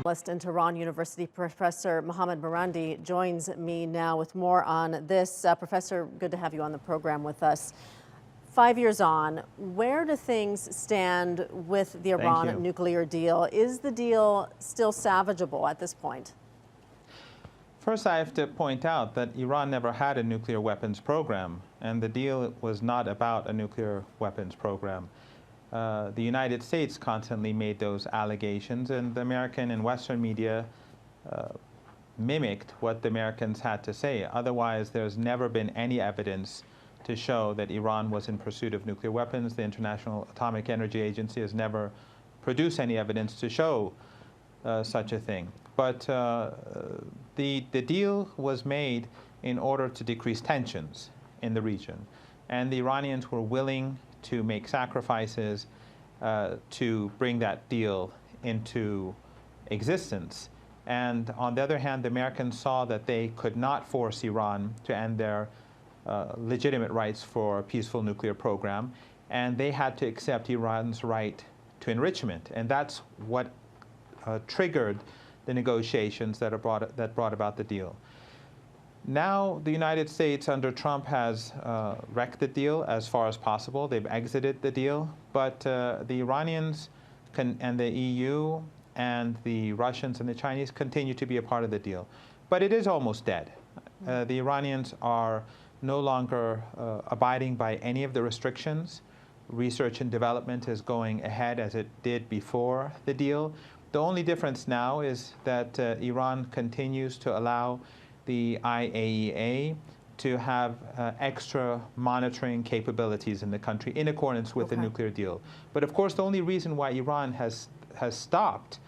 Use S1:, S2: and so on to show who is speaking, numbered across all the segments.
S1: In Tehran University, Professor Mohammad Marandi joins me now with more on this. Professor, good to have you on the program with us. 5 years on, where do things stand with the Iran nuclear deal? Is the deal still salvageable at this point?
S2: First, I have to point out that Iran never had a nuclear weapons program, and the deal was not about a nuclear weapons program. The United States constantly made those allegations, and the American and Western media mimicked what the Americans had to say. Otherwise, there's never been any evidence to show that Iran was in pursuit of nuclear weapons. The International Atomic Energy Agency has never produced any evidence to show such a thing. But the deal was made in order to decrease tensions in the region. And the Iranians were willing to make sacrifices to bring that deal into existence. And on the other hand, the Americans saw that they could not force Iran to end their legitimate rights for a peaceful nuclear program, and they had to accept Iran's right to enrichment. And that's what triggered the negotiations that brought about the deal. Now, the United States under Trump has wrecked the deal as far as possible. They've exited the deal. But the Iranians and the EU and the Russians and the Chinese continue to be a part of the deal. But it is almost dead. The Iranians are no longer abiding by any of the restrictions. Research and development is going ahead as it did before the deal. The only difference now is that Iran continues to allow the IAEA to have extra monitoring capabilities in the country in accordance with the nuclear deal. But of course, the only reason why Iran has stopped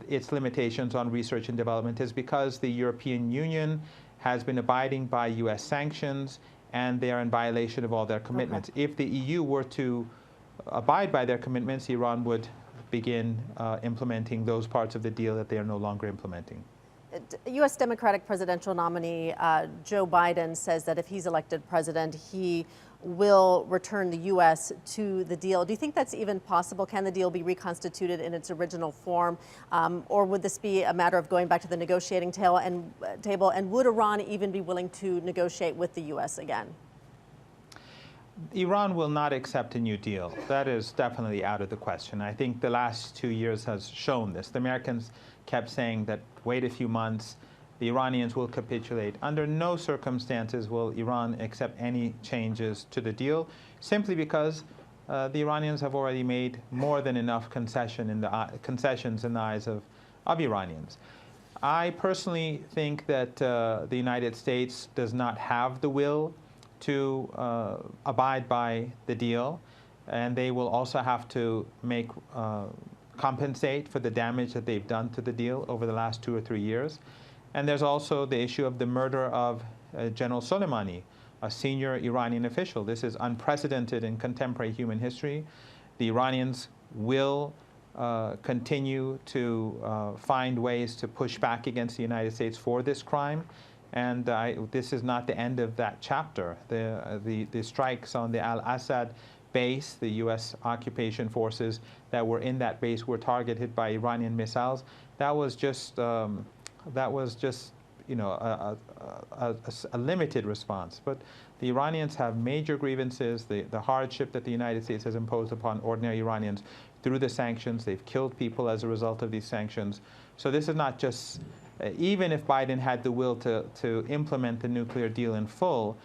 S2: its limitations on research and development is because the European Union has been abiding by U.S. sanctions, and they are in violation of all their commitments. If the EU were to abide by their commitments, Iran would begin implementing those parts of the deal that they are no longer implementing.
S1: U.S. Democratic presidential nominee Joe Biden says that if he's elected president, he will return the U.S. to the deal. Do you think that's even possible? Can the deal be reconstituted in its original form? Or would this be a matter of going back to the negotiating table? And would Iran even be willing to negotiate with the U.S. again?
S2: Iran will not accept a new deal. That is definitely out of the question. I think the last 2 years has shown this. The Americans kept saying that wait a few months, the Iranians will capitulate. Under no circumstances will Iran accept any changes to the deal, simply because the Iranians have already made more than enough concessions in the eyes of Iranians. I personally think that the United States does not have the will to abide by the deal, and they will also have to compensate for the damage that they've done to the deal over the last 2 or 3 years. And there's also the issue of the murder of General Soleimani, a senior Iranian official. This is unprecedented in contemporary human history. The Iranians will continue to find ways to push back against the United States for this crime. And this is not the end of that chapter. The strikes on the Al-Assad base, the U.S. occupation forces that were in that base were targeted by Iranian missiles. That was just you know, a limited response. But the Iranians have major grievances. The hardship that the United States has imposed upon ordinary Iranians through the sanctions. They've killed people as a result of these sanctions. So this is not just, even if Biden had the will to implement the nuclear deal in full,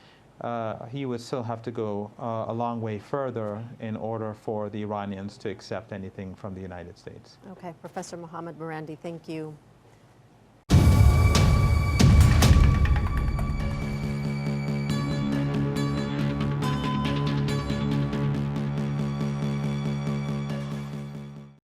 S2: he would still have to go a long way further in order for the Iranians to accept anything from the United States.
S1: Okay, Professor Mohammad Marandi, thank you.